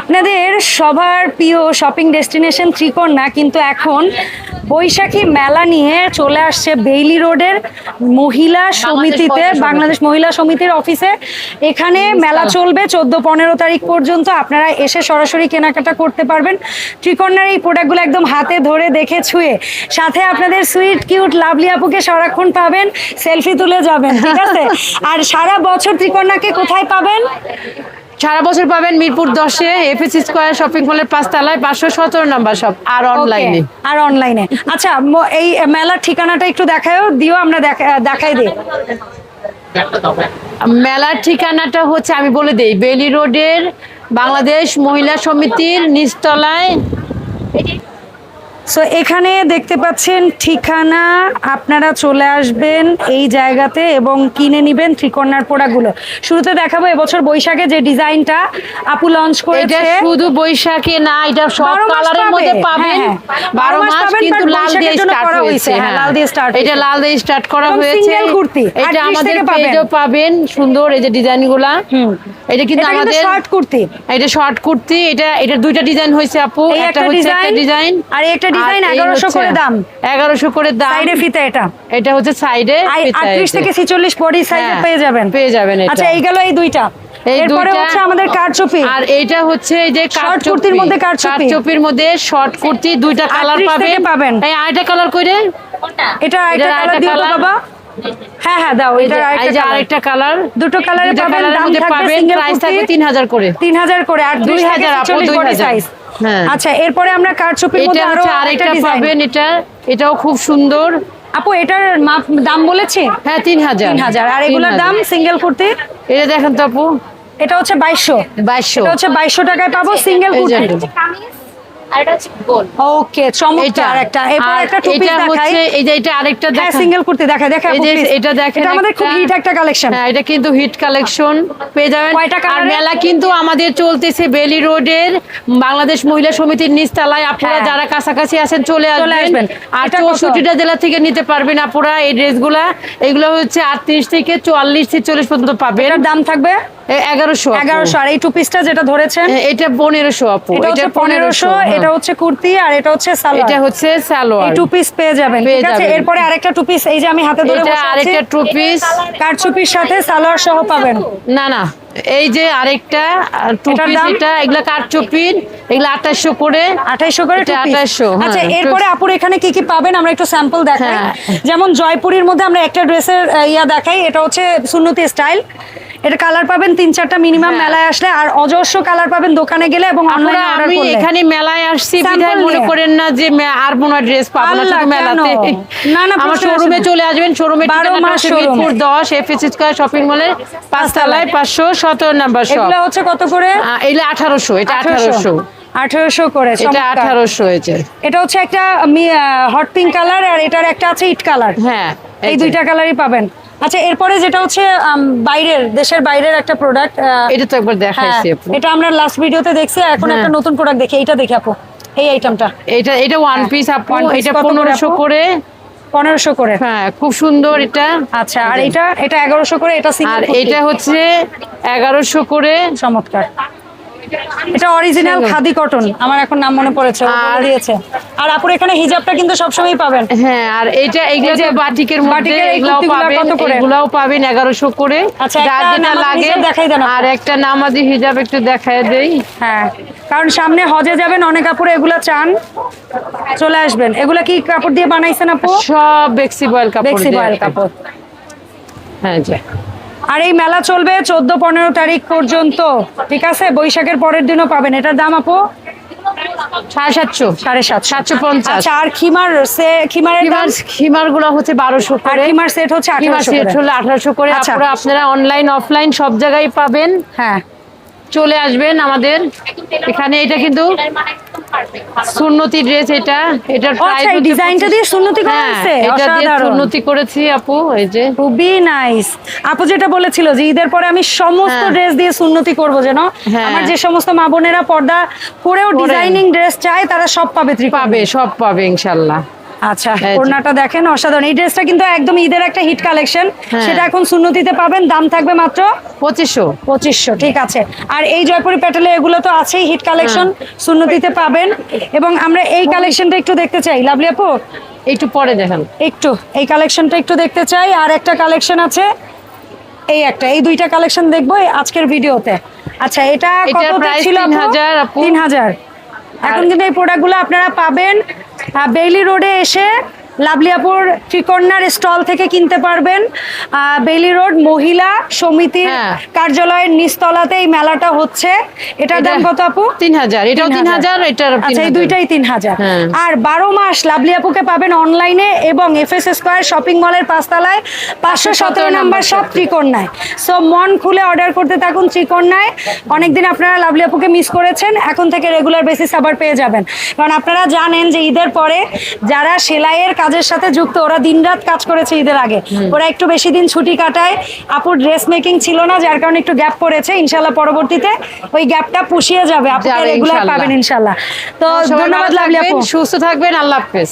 আপনাদের সবার প্রিয় শপিং ডেস্টিনেশন ত্রিকোণা কিন্তু এখন বৈশাখী মেলা নিয়ে চলে আসছে বেইলি রোডের মহিলা সমিতিতে, বাংলাদেশ মহিলা সমিতির অফিসে। এখানে মেলা চলবে 14-15 তারিখ পর্যন্ত। আপনারা এসে সরাসরি কেনাকাটা করতে পারবেন। ত্রিকোণার এই প্রোডাক্টগুলো একদম হাতে ধরে দেখে ছুঁয়ে, সাথে আপনাদের সুইট কিউট লাভলি আপুকে সারাক্ষণ পাবেন, সেলফি তুলে যাবেন, ঠিক আছে? আর সারা বছর ত্রিকোণাকে কোথায় পাবেন? সারা বছর পাবেন মিরপুর 10-এ এফএসি স্কয়ার শপিং মলের 5 তলায় 517 নাম্বার শপ, আর অনলাইনে। আর অনলাইনে। আচ্ছা, এই মেলার ঠিকানাটা একটু দিও, আমরা দেখাই দিই। মেলার ঠিকানাটা হচ্ছে, আমি বলে দেই, বেইলি রোডের বাংলাদেশ মহিলা সমিতির নিচতলায়। সো এখানে দেখতে পাচ্ছেন ঠিকানা, আপনারা চলে আসবেন এই জায়গাতে এবং কিনে নেবেন ত্রিকোণার পোড়াগুলো। শুরুতে দেখাবো এবছর বৈশাখে যে ডিজাইনটা আপু লঞ্চ করেছে। এটা শুধু বৈশাখে না, এটা সব কালারের মধ্যে পাবেন। 12 মাস কিন্তু লাল দিয়ে স্টার্ট হয়েছে। লাল দিয়ে স্টার্ট, এটা লাল দিয়ে স্টার্ট করা হয়েছে। সিঙ্গেল কুর্তি এটা আমাদের পেজেও পাবেন, সুন্দর এই যে ডিজাইনগুলা। এটা কিন্তু আমাদের শর্ট কুর্তি, এটা শর্ট কুর্তি। এটা দুইটা ডিজাইন হয়েছে আপু, একটা হচ্ছে একটা ডিজাইন আর একটা ডিজাইন 1100 করে দাম। 1100 করে দাম। সাইডে ফিতা, এটা হচ্ছে সাইডে ফিতা। 38 থেকে 46 বডি সাইজে পেয়ে যাবেন। এটা। আচ্ছা, এই গেল এই দুইটা। এরপরে হচ্ছে আমাদের কারচুপি, আর এটা হচ্ছে এই যে শর্ট কুর্তির মধ্যে কারচুপির মধ্যে শর্ট কুর্তি, দুইটা কালার পাবেন। এই আরেকটা কালার কইরে, এটা আরেকটা কালার দিও তো বাবা। হ্যাঁ হ্যাঁ দাও, এটা আরেকটা কালার। দুটো কালারে পাবেন, দাম থাকবে সিঙ্গেল প্রাইস থাকবে 3000 করে। 3000 করে, আর 2000 আপু, 2000 সাইজ। হ্যাঁ। আচ্ছা, এরপরে আমরা কারচুপির মধ্যে আরো আরেকটা পাবেন। এটাও খুব সুন্দর আপু। এটার দাম বলেছি? হ্যাঁ, 3000। আর এগুলোর দাম সিঙ্গেল কুর্তি, এটা দেখেন তো আপু, এটা হচ্ছে 2200। এটা হচ্ছে 2200 টাকায় পাবো সিঙ্গেল কুর্তি। আর এটা হচ্ছে গোল। ওকে, চমৎকার একটা। এরপর একটা টু পিস দেখাই। এই যে এটা আরেকটা দেখাই, সিঙ্গেল কুর্তি দেখাই। এই যে এটা দেখেন, এটা আমাদের খুব হিট একটা কালেকশন। হ্যাঁ, এটা কিন্তু হিট কালেকশন পেয়ে যাবেন। আর মেলা কিন্তু আমাদের চলতেছে বেইলি রোডের বাংলাদেশ মহিলা সমিতির নিচতলায়। আপনারা যারা কাছাকাছি আছেন চলে আসবেন। আর 64টা জেলা থেকে নিতে পারবেন আপুরা এই ড্রেসগুলা। এগুলো হচ্ছে 38 থেকে 44-46 পর্যন্ত পাবেন। এটার দাম থাকবে 1100। আর এই টু পিসটা যেটা ধরেছেন এটা 1500 আপু। এটা 1500। এটা হচ্ছে কুর্তি আর এটা হচ্ছে সালোয়ার। এটা হচ্ছে সালোয়ার। এই টু পিস পেয়ে যাবেন, ঠিক আছে? এরপরে আরেকটা টু পিস, এই যে আমি হাতে ধরে বসে আছি, আরেকটা টু পিস কারচুপির সাথে সালোয়ার সহ পাবেন। না, এই যে আরেকটা টু পিস, এগুলা কারচুপির, এগুলা 2800 করে। 2800 করে টু পিস। 2800। আচ্ছা, এরপরে আপুর এখানে কি কি পাবেন আমরা একটু স্যাম্পল দেখাই। যেমন জয়পুরীর মধ্যে আমরা একটা ড্রেসের দেখাই। এটা হচ্ছে সুন্নতি স্টাইল। এটা কালার পাবেন 3-4টা মিনিমাম মেলায় আসলে, আর অজস্র কালার পাবেন দোকানে গেলে এবং অনলাইনে অর্ডার করলে। আমি এখানে মেলায় আসছি বিধায় মনে করেন না যে আর মনে ড্রেস পাবো না শুধু মেলাতে। না, আমার শোরুমে চলে আসবেন। শোরুমে 12 মাস মিরপুর 10 এফএসি স্কয়ার শপিং মলের 5 তলায় 517 নাম্বার শপ। এগুলো হচ্ছে কত করে? এগুলো 1800। এটা 1800 করে। এটা 1800 হয়েছে। এটা হচ্ছে একটা হট পিঙ্ক কালার, আর এটার একটা আছে ইট কালার। হ্যাঁ, এই দুইটা কালারই পাবেন। আচ্ছা, এরপরে যেটা হচ্ছে দেশের বাইরের একটা প্রোডাক্ট, এটা তো একবার দেখাইছি আপু। এটা আমরা লাস্ট ভিডিওতে দেখছি। এখন একটা নতুন প্রোডাক্ট দেখি, এটা দেখি আপু, এই আইটেমটা। এটা ওয়ান পিস আপু। এটা 1500 করে। 1500 করে। হ্যাঁ, খুব সুন্দর এটা। আচ্ছা, আর এটা 1100 করে। এটা সিঙ্গেল, আর এটা হচ্ছে 1100 করে। চমৎকার। এটা অরিজিনাল খাদি কটন, আমার এখন নাম মনে পড়েছে, বলে দিয়েছে। আর আপুর এখানে হিজাবটা কিন্তু সবসময় পাবেন। হ্যাঁ, আর এগুলো যে বাটিকের মধ্যে, এগুলাও পাবেন 1100 করে। আচ্ছা, যার যেটা লাগে দেখাই দেন। আর একটা নামাজি হিজাব একটু দেখায় দেই। হ্যাঁ, কারণ সামনে হজে যাবেন, অনেক কাপড় এগুলা চান, চলে আসবেন। এগুলা কি কাপড় দিয়ে বানাইছেন আপু? সব বেক্সি বয়েল কাপড়। হ্যাঁ জি। আর এই মেলা চলবে 14-15 তারিখ পর্যন্ত, ঠিক আছে? বৈশাখের পরের দিনও পাবেন। এটার দাম আপু 750। 750। আচ্ছা, আর খিমার গুলো হচ্ছে 1200 করে। খিমার সেট হচ্ছে 1800 করে। আপনারা অনলাইন অফলাইন সব জায়গায় পাবেন। হ্যাঁ, চলে আসবেন আমাদের এখানে। এটা কিন্তু সুন্নতি ড্রেস। এটার প্রাইস ডিজাইনটা দিয়ে সুন্নতি করা হয়েছে, এটা দিয়ে সুন্নতি করেছি আপু। এই যে খুবই নাইস। আপু যেটা বলেছিল যে ঈদের পরে আমি সমস্ত ড্রেস দিয়ে সুন্নতি করব, যেন আমার যে সমস্ত মা বোনেরা পর্দা করেও ডিজাইনিং ড্রেস চায় তারা সব পাবে। সব পাবে ইনশাআল্লাহ। আচ্ছা এই যে। ওড়নাটা দেখেন অসাধারণ, এই ড্রেসটা কিন্তু একদম ঈদের একটা হিট কালেকশন, হ্যাঁ। সেটা এখন সুন্নতিতে পাবেন, দাম থাকবে মাত্র 2500। ঠিক আছে। আর এই জয়পুরি প্যাটেলে এগুলো তো আছেই হিট কালেকশন, সুন্নতিতে পাবেন। এবং আমরা এই কালেকশনটা একটু দেখতে চাই লাভলি আপু, একটু পরে দেখেন। একটু এই কালেকশনটা একটু দেখতে চাই। আর একটা কালেকশন আছে, এই দুইটা কালেকশন দেখবো এই আজকের ভিডিওতে। আচ্ছা এটা এটার কতটা price ছিল 3000 আপু। 3000। এখন কিন্তু এই প্রোডাক্টগুলো আপনারা পাবেন বেইলি রোডে এসে লাভলি আপুর ত্রিকর্ণার স্টল থেকে কিনতে পারবেন। বেইলি রোড মহিলা সমিতির হ্যাঁ। কার্যালয়ের নিচতলাতে এই মেলাটা হচ্ছে। এটার দাম কত আপু? 3000, এটাও 3000, এটার আচ্ছা এই দুইটাই 3000। হ্যাঁ। আর 12 মাস লাভলি আপুকে পাবেন অনলাইনে এবং এফএস স্কয়ার শপিং মলের 5 তলায় 517 নাম্বার শপ ত্রিকোণায়। সো মন খুলে অর্ডার করতে থাকুন ত্রিকোণায়। অনেকদিন আপনারা লাভলি আপুকে মিস করেছেন, এখন থেকে রেগুলার বেসিস আবার পেয়ে যাবেন। কারণ আপনারা জানেন যে ঈদের পরে যারা সেলাইয়ের কাজের সাথে যুক্ত, ওরা দিনরাত কাজ করেছে ঈদের আগে, ওরা একটু বেশি দিন ছুটি কাটায়। আপুর ড্রেস মেকিং ছিল না, যার কারণে একটু গ্যাপ পড়েছে। ইনশাল্লাহ পরবর্তীতে ওই গ্যাপটা পুষিয়ে যাবে, আপুকে যাবে রেগুলার ইনশাল্লাহ। পাবেন ইনশাল্লাহ। তো সবাই ধন্যবাদ ভালো লাভলি আপু। থাকবেন, সুস্থ থাকবেন, আল্লাহ হাফেজ।